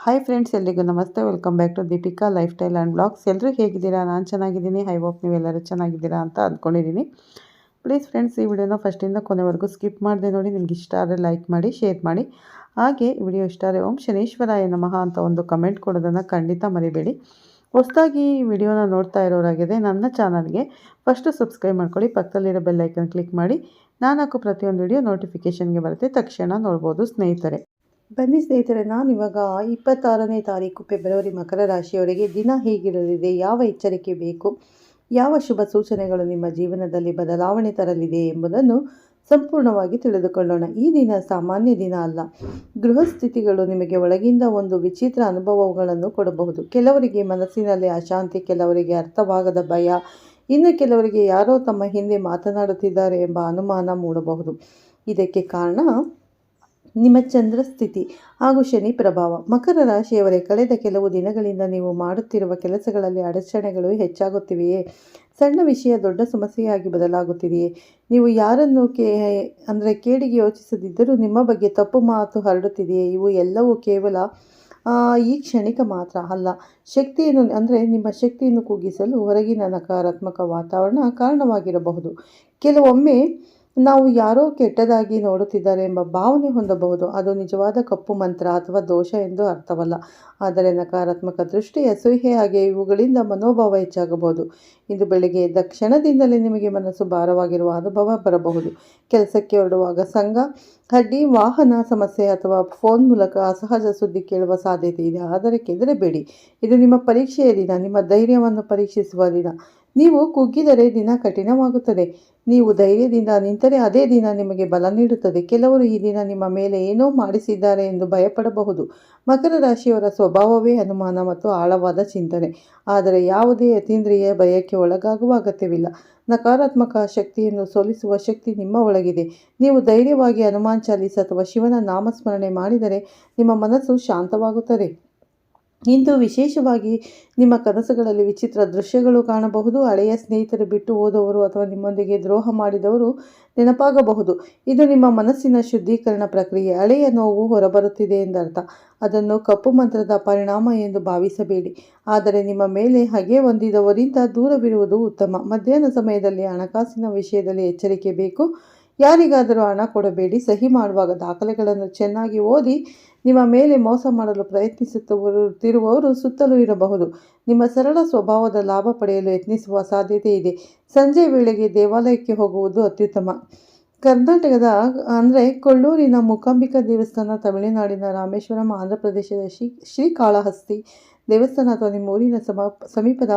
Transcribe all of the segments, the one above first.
Hi friends, ಎಲ್ರಿಗೂ namaste. Welcome back to Deepika lifestyle and blogs. ಎಲ್ಲರೂ ಹೇಗಿದ್ದೀರಾ? ನಾನು ಚೆನ್ನಾಗಿದ್ದೀನಿ. ಐ ಹೋಪ್ ನೀವೆಲ್ಲರೂ ಚೆನ್ನಾಗಿದ್ದೀರಾ ಅಂತ ಅಂದ್ಕೊಂಡಿದ್ದೀನಿ. ಪ್ಲೀಸ್ ಫ್ರೆಂಡ್ಸ್, ಈ ವಿಡಿಯೋನ ಫಸ್ಟಿಂದ ಕೊನೆವರೆಗೂ ಸ್ಕಿಪ್ ಮಾಡದೆ ನೋಡಿ. ನಿಮ್ಗೆ ಇಷ್ಟ ಆದರೆ ಲೈಕ್ ಮಾಡಿ, ಶೇರ್ ಮಾಡಿ. ಹಾಗೆ ವಿಡಿಯೋ ಇಷ್ಟ ಆದರೆ ಓಂ ಶನೇಶ್ವರಾಯ ನಮಃ ಅಂತ ಒಂದು ಕಮೆಂಟ್ ಕೊಡೋದನ್ನು ಖಂಡಿತ ಮರಿಬೇಡಿ. ಹೊಸದಾಗಿ ಈ ವಿಡಿಯೋನ ನೋಡ್ತಾ ಇರೋರಾಗಿದೆ ನನ್ನ ಚಾನಲ್ಗೆ ಫಸ್ಟು ಸಬ್ಸ್ಕ್ರೈಬ್ ಮಾಡ್ಕೊಳ್ಳಿ. ಪಕ್ಕದಲ್ಲಿರೋ ಬೆಲ್ ಐಕನ್ ಕ್ಲಿಕ್ ಮಾಡಿ. ನಾನು ಹಾಕೋ ಪ್ರತಿಯೊಂದು ವಿಡಿಯೋ ನೋಟಿಫಿಕೇಷನ್ಗೆ ಬರುತ್ತೆ, ತಕ್ಷಣ ನೋಡ್ಬೋದು ಸ್ನೇಹಿತರೆ. ಬನ್ನಿ ಸ್ನೇಹಿತರೆ, ನಾನಿವಾಗ 26ನೇ ತಾರೀಕು ಫೆಬ್ರವರಿ ಮಕರ ರಾಶಿಯವರಿಗೆ ದಿನ ಹೇಗಿರಲಿದೆ, ಯಾವ ಎಚ್ಚರಿಕೆ ಬೇಕು, ಯಾವ ಶುಭ ಸೂಚನೆಗಳು ನಿಮ್ಮ ಜೀವನದಲ್ಲಿ ಬದಲಾವಣೆ ತರಲಿದೆ ಎಂಬುದನ್ನು ಸಂಪೂರ್ಣವಾಗಿ ತಿಳಿದುಕೊಳ್ಳೋಣ. ಈ ದಿನ ಸಾಮಾನ್ಯ ದಿನ ಅಲ್ಲ. ಗೃಹ ಸ್ಥಿತಿಗಳು ನಿಮಗೆ ಒಳಗಿಂದ ಒಂದು ವಿಚಿತ್ರ ಅನುಭವಗಳನ್ನು ಕೊಡಬಹುದು. ಕೆಲವರಿಗೆ ಮನಸ್ಸಿನಲ್ಲಿ ಅಶಾಂತಿ, ಕೆಲವರಿಗೆ ಅರ್ಥವಾಗದ ಭಯ, ಇನ್ನು ಕೆಲವರಿಗೆ ಯಾರೋ ತಮ್ಮ ಹಿಂದೆ ಮಾತನಾಡುತ್ತಿದ್ದಾರೆ ಎಂಬ ಅನುಮಾನ ಮೂಡಬಹುದು. ಇದಕ್ಕೆ ಕಾರಣ ನಿಮ್ಮ ಚಂದ್ರ ಸ್ಥಿತಿ ಹಾಗೂ ಶನಿ ಪ್ರಭಾವ. ಮಕರ ರಾಶಿಯವರೇ, ಕಳೆದ ಕೆಲವು ದಿನಗಳಿಂದ ನೀವು ಮಾಡುತ್ತಿರುವ ಕೆಲಸಗಳಲ್ಲಿ ಅಡಚಣೆಗಳು ಹೆಚ್ಚಾಗುತ್ತಿವೆಯೇ? ಸಣ್ಣ ವಿಷಯ ದೊಡ್ಡ ಸಮಸ್ಯೆಯಾಗಿ ಬದಲಾಗುತ್ತಿದೆಯೇ? ನೀವು ಯಾರನ್ನು ಕೇಡಿಗೆ ಯೋಚಿಸದಿದ್ದರೂ ನಿಮ್ಮ ಬಗ್ಗೆ ತಪ್ಪು ಮಾತು ಹರಡುತ್ತಿದೆಯೇ? ಇವು ಎಲ್ಲವೂ ಕೇವಲ ಈ ಕ್ಷಣಿಕ ಮಾತ್ರ ಅಲ್ಲ. ನಿಮ್ಮ ಶಕ್ತಿಯನ್ನು ಕುಗ್ಗಿಸಲು ಹೊರಗಿನ ನಕಾರಾತ್ಮಕ ವಾತಾವರಣ ಕಾರಣವಾಗಿರಬಹುದು. ಕೆಲವೊಮ್ಮೆ ನಾವು ಯಾರೋ ಕೆಟ್ಟದಾಗಿ ನೋಡುತ್ತಿದ್ದಾರೆ ಎಂಬ ಭಾವನೆ ಹೊಂದಬಹುದು. ಅದು ನಿಜವಾದ ಕಪ್ಪು ಮಂತ್ರ ಅಥವಾ ದೋಷ ಎಂದು ಅರ್ಥವಲ್ಲ. ಆದರೆ ನಕಾರಾತ್ಮಕ ದೃಷ್ಟಿ, ಅಸೂಯೆ ಹಾಗೆ ಇವುಗಳಿಂದ ಮನೋಭಾವ ಹೆಚ್ಚಾಗಬಹುದು. ಇಂದು ಬೆಳಗ್ಗೆ ಎದ್ದ ಕ್ಷಣದಿಂದಲೇ ನಿಮಗೆ ಮನಸ್ಸು ಭಾರವಾಗಿರುವ ಅನುಭವ ಬರಬಹುದು. ಕೆಲಸಕ್ಕೆ ಹೊರಡುವಾಗ ಸಂಘ, ಅಡ್ಡಿ, ವಾಹನ ಸಮಸ್ಯೆ ಅಥವಾ ಫೋನ್ ಮೂಲಕ ಅಸಹಜ ಸುದ್ದಿ ಕೇಳುವ ಸಾಧ್ಯತೆ ಇದೆ. ಆದರೆ ಕೆದರಬೇಡಿ. ಇದು ನಿಮ್ಮ ಪರೀಕ್ಷೆಯ ದಿನ, ನಿಮ್ಮ ಧೈರ್ಯವನ್ನು ಪರೀಕ್ಷಿಸುವ ದಿನ. ನೀವು ಕುಗ್ಗಿದರೆ ದಿನ ಕಠಿಣವಾಗುತ್ತದೆ. ನೀವು ಧೈರ್ಯದಿಂದ ನಿಂತರೆ ಅದೇ ದಿನ ನಿಮಗೆ ಬಲ ನೀಡುತ್ತದೆ. ಕೆಲವರು ಈ ದಿನ ನಿಮ್ಮ ಮೇಲೆ ಏನೋ ಮಾಡಿಸಿದ್ದಾರೆ ಎಂದು ಭಯಪಡಬಹುದು. ಮಕರ ರಾಶಿಯವರ ಸ್ವಭಾವವೇ ಅನುಮಾನ ಮತ್ತು ಆಳವಾದ ಚಿಂತನೆ. ಆದರೆ ಯಾವುದೇ ಅತೀಂದ್ರಿಯ ಭಯಕ್ಕೆ ಒಳಗಾಗುವ ಅಗತ್ಯವಿಲ್ಲ. ನಕಾರಾತ್ಮಕ ಶಕ್ತಿಯನ್ನು ಸೋಲಿಸುವ ಶಕ್ತಿ ನಿಮ್ಮ ಒಳಗಿದೆ. ನೀವು ಧೈರ್ಯವಾಗಿ ಹನುಮಾನ್ ಚಾಲೀಸ್ ಅಥವಾ ಶಿವನ ನಾಮಸ್ಮರಣೆ ಮಾಡಿದರೆ ನಿಮ್ಮ ಮನಸ್ಸು ಶಾಂತವಾಗುತ್ತದೆ. ಇಂದು ವಿಶೇಷವಾಗಿ ನಿಮ್ಮ ಕನಸುಗಳಲ್ಲಿ ವಿಚಿತ್ರ ದೃಶ್ಯಗಳು ಕಾಣಬಹುದು. ಹಳೆಯ ಸ್ನೇಹಿತರು, ಬಿಟ್ಟು ಹೋದವರು ಅಥವಾ ನಿಮ್ಮೊಂದಿಗೆ ದ್ರೋಹ ಮಾಡಿದವರು ನೆನಪಾಗಬಹುದು. ಇದು ನಿಮ್ಮ ಮನಸ್ಸಿನ ಶುದ್ಧೀಕರಣ ಪ್ರಕ್ರಿಯೆ. ಹಳೆಯ ನೋವು ಹೊರಬರುತ್ತಿದೆ ಎಂದರ್ಥ. ಅದನ್ನು ಕಪ್ಪು ಮಂತ್ರದ ಪರಿಣಾಮ ಎಂದು ಭಾವಿಸಬೇಡಿ. ಆದರೆ ನಿಮ್ಮ ಮೇಲೆ ಹಗೆ ಹೊಂದಿದವರಿಂದ ದೂರವಿರುವುದು ಉತ್ತಮ. ಮಧ್ಯಾಹ್ನ ಸಮಯದಲ್ಲಿ ಹಣಕಾಸಿನ ವಿಷಯದಲ್ಲಿ ಎಚ್ಚರಿಕೆ ಬೇಕು. ಯಾರಿಗಾದರೂ ಹಣ ಕೊಡಬೇಡಿ. ಸಹಿ ಮಾಡುವಾಗ ದಾಖಲೆಗಳನ್ನು ಚೆನ್ನಾಗಿ ಓದಿ. ನಿಮ್ಮ ಮೇಲೆ ಮೋಸ ಮಾಡಲು ಪ್ರಯತ್ನಿಸುತ್ತಿರುವವರು ಸುತ್ತಲೂ ಇರಬಹುದು. ನಿಮ್ಮ ಸರಳ ಸ್ವಭಾವದ ಲಾಭ ಪಡೆಯಲು ಯತ್ನಿಸುವ ಸಾಧ್ಯತೆ ಇದೆ. ಸಂಜೆ ವೇಳೆಗೆ ದೇವಾಲಯಕ್ಕೆ ಹೋಗುವುದು ಅತ್ಯುತ್ತಮ. ಕರ್ನಾಟಕದ ಕೊಳ್ಳೂರಿನ ಮೂಕಾಂಬಿಕಾ ದೇವಸ್ಥಾನ, ತಮಿಳುನಾಡಿನ ರಾಮೇಶ್ವರಂ, ಆಂಧ್ರಪ್ರದೇಶದ ಶ್ರೀಕಾಳಹಸ್ತಿ ದೇವಸ್ಥಾನ ಅಥವಾ ನಿಮ್ಮ ಊರಿನ ಸಮೀಪದ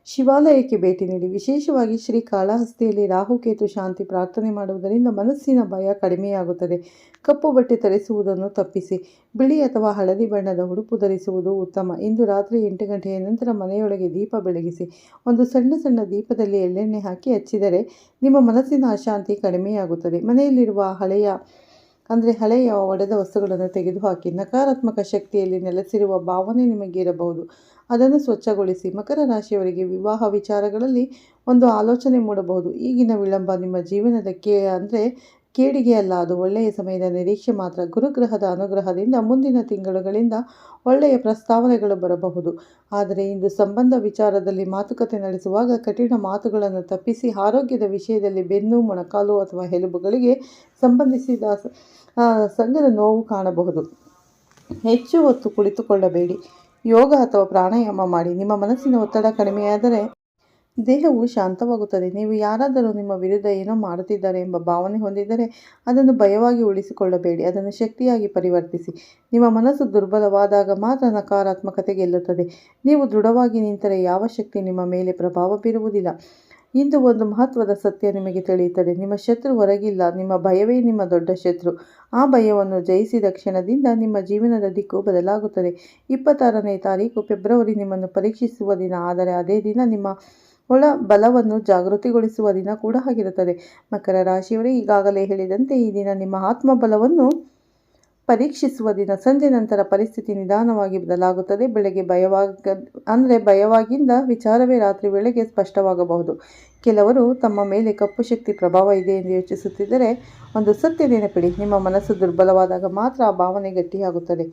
ಶಿವಾಲಯಕ್ಕೆ ಭೇಟಿ ನೀಡಿ. ವಿಶೇಷವಾಗಿ ಶ್ರೀಕಾಳಹಸ್ತಿಯಲ್ಲಿ ರಾಹುಕೇತು ಶಾಂತಿ ಪ್ರಾರ್ಥನೆ ಮಾಡುವುದರಿಂದ ಮನಸ್ಸಿನ ಭಯ ಕಡಿಮೆಯಾಗುತ್ತದೆ. ಕಪ್ಪು ಬಟ್ಟೆ ಧರಿಸುವುದನ್ನು ತಪ್ಪಿಸಿ. ಬಿಳಿ ಅಥವಾ ಹಳದಿ ಬಣ್ಣದ ಉಡುಪು ಧರಿಸುವುದು ಉತ್ತಮ. ಇಂದು ರಾತ್ರಿ 8 ಗಂಟೆಯ ನಂತರ ಮನೆಯೊಳಗೆ ದೀಪ ಬೆಳಗಿಸಿ. ಒಂದು ಸಣ್ಣ ದೀಪದಲ್ಲಿ ಎಳ್ಳೆಣ್ಣೆ ಹಾಕಿ ಹಚ್ಚಿದರೆ ನಿಮ್ಮ ಮನಸ್ಸಿನ ಅಶಾಂತಿ ಕಡಿಮೆಯಾಗುತ್ತದೆ. ಮನೆಯಲ್ಲಿರುವ ಹಳೆಯ ಒಡೆದ ವಸ್ತುಗಳನ್ನು ತೆಗೆದುಹಾಕಿ. ನಕಾರಾತ್ಮಕ ಶಕ್ತಿಯಲ್ಲಿ ನೆಲೆಸಿರುವ ಭಾವನೆ ನಿಮಗೆ ಇರಬಹುದು, ಅದನ್ನು ಸ್ವಚ್ಛಗೊಳಿಸಿ. ಮಕರ ರಾಶಿಯವರಿಗೆ ವಿವಾಹ ವಿಚಾರಗಳಲ್ಲಿ ಒಂದು ಆಲೋಚನೆ ಮೂಡಬಹುದು. ಈಗಿನ ವಿಳಂಬ ನಿಮ್ಮ ಜೀವನದ ಕೇಡಿಗೆ ಅಲ್ಲ, ಅದು ಒಳ್ಳೆಯ ಸಮಯದ ನಿರೀಕ್ಷೆ ಮಾತ್ರ. ಗುರುಗ್ರಹದ ಅನುಗ್ರಹದಿಂದ ಮುಂದಿನ ತಿಂಗಳುಗಳಿಂದ ಒಳ್ಳೆಯ ಪ್ರಸ್ತಾವನೆಗಳು ಬರಬಹುದು. ಆದರೆ ಇಂದು ಸಂಬಂಧ ವಿಚಾರದಲ್ಲಿ ಮಾತುಕತೆ ನಡೆಸುವಾಗ ಕಠಿಣ ಮಾತುಗಳನ್ನು ತಪ್ಪಿಸಿ. ಆರೋಗ್ಯದ ವಿಷಯದಲ್ಲಿ ಬೆನ್ನು, ಮೊಣಕಾಲು ಅಥವಾ ಎಲುಬುಗಳಿಗೆ ಸಂಬಂಧಿಸಿದ ಸಂಘದ ನೋವು ಕಾಣಬಹುದು. ಹೆಚ್ಚು ಹೊತ್ತು ಕುಳಿತುಕೊಳ್ಳಬೇಡಿ. ಯೋಗ ಅಥವಾ ಪ್ರಾಣಾಯಾಮ ಮಾಡಿ. ನಿಮ್ಮ ಮನಸ್ಸಿನ ಒತ್ತಡ ಕಡಿಮೆಯಾದರೆ ದೇಹವು ಶಾಂತವಾಗುತ್ತದೆ. ನೀವು ಯಾರಾದರೂ ನಿಮ್ಮ ವಿರುದ್ಧ ಏನೋ ಮಾಡುತ್ತಿದ್ದಾರೆ ಎಂಬ ಭಾವನೆ ಹೊಂದಿದ್ದರೆ ಅದನ್ನು ಭಯವಾಗಿ ಉಳಿಸಿಕೊಳ್ಳಬೇಡಿ. ಅದನ್ನು ಶಕ್ತಿಯಾಗಿ ಪರಿವರ್ತಿಸಿ. ನಿಮ್ಮ ಮನಸ್ಸು ದುರ್ಬಲವಾದಾಗ ಮಾತ್ರ ನಕಾರಾತ್ಮಕತೆ ಗೆಲ್ಲುತ್ತದೆ. ನೀವು ದೃಢವಾಗಿ ನಿಂತರೆ ಯಾವ ಶಕ್ತಿ ನಿಮ್ಮ ಮೇಲೆ ಪ್ರಭಾವ ಬೀರುವುದಿಲ್ಲ. ಇಂದು ಒಂದು ಮಹತ್ವದ ಸತ್ಯ ನಿಮಗೆ ತಿಳಿಯುತ್ತದೆ. ನಿಮ್ಮ ಶತ್ರು ಹೊರಗಿಲ್ಲ, ನಿಮ್ಮ ಭಯವೇ ನಿಮ್ಮ ದೊಡ್ಡ ಶತ್ರು. ಆ ಭಯವನ್ನು ಜಯಿಸಿದ ಕ್ಷಣದಿಂದ ನಿಮ್ಮ ಜೀವನದ ದಿಕ್ಕು ಬದಲಾಗುತ್ತದೆ. 26ನೇ ತಾರೀಕು ಫೆಬ್ರವರಿ ನಿಮ್ಮನ್ನು ಪರೀಕ್ಷಿಸುವ ದಿನ. ಆದರೆ ಅದೇ ದಿನ ನಿಮ್ಮ ಒಳ ಬಲವನ್ನು ಜಾಗೃತಿಗೊಳಿಸುವ ದಿನ ಕೂಡ ಆಗಿರುತ್ತದೆ. ಮಕರ ರಾಶಿಯವರೇ, ಈಗಾಗಲೇ ಹೇಳಿದಂತೆ ಈ ದಿನ ನಿಮ್ಮ ಆತ್ಮಬಲವನ್ನು ಪರೀಕ್ಷಿಸುವ ದಿನ. ಸಂಜೆ ನಂತರ ಪರಿಸ್ಥಿತಿ ನಿಧಾನವಾಗಿ ಬದಲಾಗುತ್ತದೆ. ಬೆಳಗ್ಗೆ ಭಯವಾಗಿದ್ದ ವಿಚಾರವೇ ರಾತ್ರಿ ವೇಳೆಗೆ ಸ್ಪಷ್ಟವಾಗಬಹುದು. ಕೆಲವರು ತಮ್ಮ ಮೇಲೆ ಕಪ್ಪು ಶಕ್ತಿ ಪ್ರಭಾವ ಇದೆ ಎಂದು ಯೋಚಿಸುತ್ತಿದ್ದರೆ ಒಂದು ಸತ್ಯ ನೆನಪಿಡಿ. ನಿಮ್ಮ ಮನಸ್ಸು ದುರ್ಬಲವಾದಾಗ ಮಾತ್ರ ಆ ಭಾವನೆ ಗಟ್ಟಿಯಾಗುತ್ತದೆ.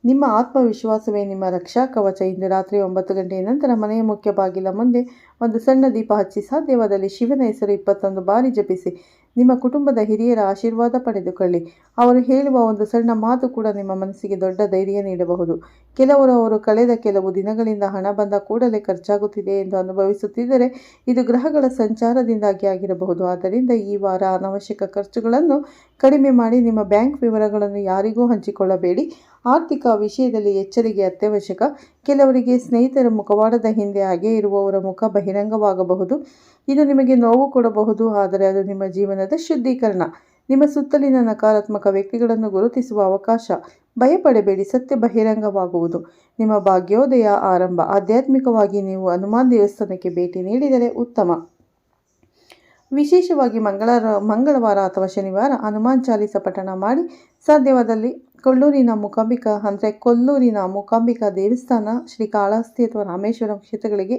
ನಿಮ್ಮ ಆತ್ಮವಿಶ್ವಾಸವೇ ನಿಮ್ಮ ರಕ್ಷಾ ಕವಚ. ಇಂದು ರಾತ್ರಿ 9 ಗಂಟೆಯ ನಂತರ ಮನೆಯ ಮುಖ್ಯ ಬಾಗಿಲ ಮುಂದೆ ಒಂದು ಸಣ್ಣ ದೀಪ ಹಚ್ಚಿ, ಸಾಧ್ಯವಾದಲ್ಲಿ ಶಿವನ ಹೆಸರು 21 ಬಾರಿ ಜಪಿಸಿ. ನಿಮ್ಮ ಕುಟುಂಬದ ಹಿರಿಯರ ಆಶೀರ್ವಾದ ಪಡೆದುಕೊಳ್ಳಿ. ಅವರು ಹೇಳುವ ಒಂದು ಸಣ್ಣ ಮಾತು ಕೂಡ ನಿಮ್ಮ ಮನಸ್ಸಿಗೆ ದೊಡ್ಡ ಧೈರ್ಯ ನೀಡಬಹುದು. ಕೆಲವರು ಅವರು ಕಳೆದ ಕೆಲವು ದಿನಗಳಿಂದ ಹಣ ಬಂದ ಕೂಡಲೇ ಖರ್ಚಾಗುತ್ತಿದೆ ಎಂದು ಅನುಭವಿಸುತ್ತಿದ್ದರೆ ಇದು ಗ್ರಹಗಳ ಸಂಚಾರದಿಂದಾಗಿ ಆಗಿರಬಹುದು. ಆದ್ದರಿಂದ ಈ ವಾರ ಅನಾವಶ್ಯಕ ಖರ್ಚುಗಳನ್ನು ಕಡಿಮೆ ಮಾಡಿ. ನಿಮ್ಮ ಬ್ಯಾಂಕ್ ವಿವರಗಳನ್ನು ಯಾರಿಗೂ ಹಂಚಿಕೊಳ್ಳಬೇಡಿ. ಆರ್ಥಿಕ ವಿಷಯದಲ್ಲಿ ಎಚ್ಚರಿಕೆ ಅತ್ಯವಶ್ಯಕ. ಕೆಲವರಿಗೆ ಸ್ನೇಹಿತರ ಮುಖವಾಡದ ಹಿಂದೆ ಹಾಗೆ ಇರುವವರ ಮುಖ ಬಹಿರಂಗವಾಗಬಹುದು. ಇದು ನಿಮಗೆ ನೋವು ಕೊಡಬಹುದು, ಆದರೆ ಅದು ನಿಮ್ಮ ಜೀವನದ ಶುದ್ಧೀಕರಣ. ನಿಮ್ಮ ಸುತ್ತಲಿನ ನಕಾರಾತ್ಮಕ ವ್ಯಕ್ತಿಗಳನ್ನು ಗುರುತಿಸುವ ಅವಕಾಶ. ಭಯಪಡಬೇಡಿ, ಸತ್ಯ ಬಹಿರಂಗವಾಗುವುದು. ನಿಮ್ಮ ಭಾಗ್ಯೋದಯ ಆರಂಭ. ಆಧ್ಯಾತ್ಮಿಕವಾಗಿ ನೀವು ಹನುಮಾನ್ ದೇವಸ್ಥಾನಕ್ಕೆ ಭೇಟಿ ನೀಡಿದರೆ ಉತ್ತಮ. ವಿಶೇಷವಾಗಿ ಮಂಗಳವಾರ ಅಥವಾ ಶನಿವಾರ ಹನುಮಾನ್ ಚಾಲಿಸ ಪಠಣ ಮಾಡಿ. ಸಾಧ್ಯವಾದಲ್ಲಿ ಕೊಲ್ಲೂರಿನ ಮೂಕಾಂಬಿಕಾ ದೇವಸ್ಥಾನ, ಶ್ರೀಕಾಳಹಸ್ತಿ ಅಥವಾ ರಾಮೇಶ್ವರಂ ಕ್ಷೇತ್ರಗಳಿಗೆ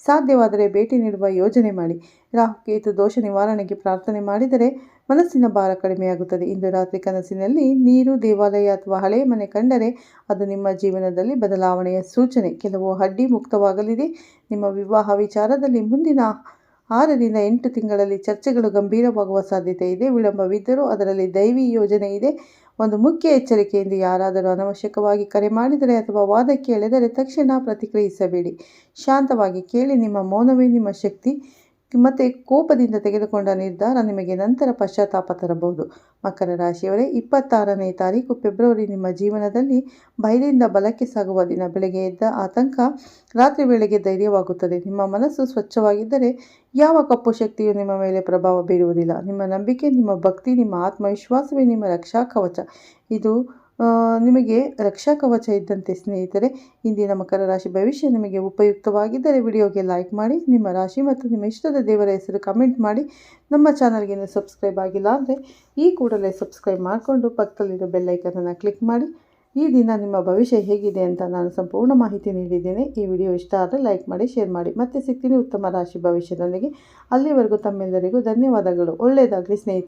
ಸಾಧ್ಯವಾದರೆ ಭೇಟಿ ನೀಡುವ ಯೋಜನೆ ಮಾಡಿ. ರಾಹುಕೇತು ದೋಷ ನಿವಾರಣೆಗೆ ಪ್ರಾರ್ಥನೆ ಮಾಡಿದರೆ ಮನಸ್ಸಿನ ಭಾರ ಕಡಿಮೆಯಾಗುತ್ತದೆ. ಇಂದು ರಾತ್ರಿ ಕನಸಿನಲ್ಲಿ ನೀರು, ದೇವಾಲಯ ಅಥವಾ ಹಳೆಯ ಮನೆ ಕಂಡರೆ ಅದು ನಿಮ್ಮ ಜೀವನದಲ್ಲಿ ಬದಲಾವಣೆಯ ಸೂಚನೆ. ಕೆಲವು ಅಡ್ಡಿ ಮುಕ್ತವಾಗಲಿದೆ. ನಿಮ್ಮ ವಿವಾಹ ವಿಚಾರದಲ್ಲಿ ಮುಂದಿನ 6 ರಿಂದ 8 ತಿಂಗಳಲ್ಲಿ ಚರ್ಚೆಗಳು ಗಂಭೀರವಾಗುವ ಸಾಧ್ಯತೆ ಇದೆ. ವಿಳಂಬವಿದ್ದರೂ ಅದರಲ್ಲಿ ದೈವಿ ಯೋಜನೆ ಇದೆ. ಒಂದು ಮುಖ್ಯ ಎಚ್ಚರಿಕೆಯಿಂದ ಯಾರಾದರೂ ಅನವಶ್ಯಕವಾಗಿ ಕರೆ ಮಾಡಿದರೆ ಅಥವಾ ವಾದಕ್ಕೆ ಎಳೆದರೆ ತಕ್ಷಣ ಪ್ರತಿಕ್ರಿಯಿಸಬೇಡಿ. ಶಾಂತವಾಗಿ ಕೇಳಿ. ನಿಮ್ಮ ಮೌನವೇ ನಿಮ್ಮ ಶಕ್ತಿ. ಮತ್ತು ಕೋಪದಿಂದ ತೆಗೆದುಕೊಂಡ ನಿರ್ಧಾರ ನಿಮಗೆ ನಂತರ ಪಶ್ಚಾತ್ತಾಪ ತರಬಹುದು. ಮಕರ ರಾಶಿಯವರೇ, 26ನೇ ತಾರೀಕು ಫೆಬ್ರವರಿ ನಿಮ್ಮ ಜೀವನದಲ್ಲಿ ಭಯದಿಂದ ಬಲಕ್ಕೆ ಸಾಗುವ ದಿನ. ಬೆಳಗ್ಗೆ ಎದ್ದ ಆತಂಕ ರಾತ್ರಿ ವೇಳೆಗೆ ಧೈರ್ಯವಾಗುತ್ತದೆ. ನಿಮ್ಮ ಮನಸ್ಸು ಸ್ವಚ್ಛವಾಗಿದ್ದರೆ ಯಾವ ಕಪ್ಪು ಶಕ್ತಿಯೂ ನಿಮ್ಮ ಮೇಲೆ ಪ್ರಭಾವ ಬೀರುವುದಿಲ್ಲ. ನಿಮ್ಮ ನಂಬಿಕೆ, ನಿಮ್ಮ ಭಕ್ತಿ, ನಿಮ್ಮ ಆತ್ಮವಿಶ್ವಾಸವೇ ನಿಮ್ಮ ರಕ್ಷಾ ಕವಚ. ಇದು ನಿಮಗೆ ರಕ್ಷಾ ಕವಚ ಇದ್ದಂತೆ ಸ್ನೇಹಿತರೆ. ಇಂದಿನ ಮಕರ ರಾಶಿ ಭವಿಷ್ಯ ನಿಮಗೆ ಉಪಯುಕ್ತವಾಗಿದ್ದರೆ ವಿಡಿಯೋಗೆ ಲೈಕ್ ಮಾಡಿ. ನಿಮ್ಮ ರಾಶಿ ಮತ್ತು ನಿಮ್ಮ ಇಷ್ಟದ ದೇವರ ಹೆಸರು ಕಮೆಂಟ್ ಮಾಡಿ. ನಮ್ಮ ಚಾನಲ್ಗೆ ಇನ್ನೂ ಸಬ್ಸ್ಕ್ರೈಬ್ ಆಗಿಲ್ಲ ಅಂದರೆ ಈ ಕೂಡಲೇ ಸಬ್ಸ್ಕ್ರೈಬ್ ಮಾಡಿಕೊಂಡು ಪಕ್ಕದಲ್ಲಿರೋ ಬೆಲ್ಲೈಕನನ್ನು ಕ್ಲಿಕ್ ಮಾಡಿ. ಈ ದಿನ ನಿಮ್ಮ ಭವಿಷ್ಯ ಹೇಗಿದೆ ಅಂತ ನಾನು ಸಂಪೂರ್ಣ ಮಾಹಿತಿ ನೀಡಿದ್ದೇನೆ. ಈ ವಿಡಿಯೋ ಇಷ್ಟ ಆದರೆ ಲೈಕ್ ಮಾಡಿ, ಶೇರ್ ಮಾಡಿ. ಮತ್ತೆ ಸಿಗ್ತೀನಿ ಉತ್ತಮ ರಾಶಿ ಭವಿಷ್ಯದೊಂದಿಗೆ. ಅಲ್ಲಿವರೆಗೂ ತಮ್ಮೆಲ್ಲರಿಗೂ ಧನ್ಯವಾದಗಳು. ಒಳ್ಳೆಯದಾಗಲಿ ಸ್ನೇಹಿತರೆ.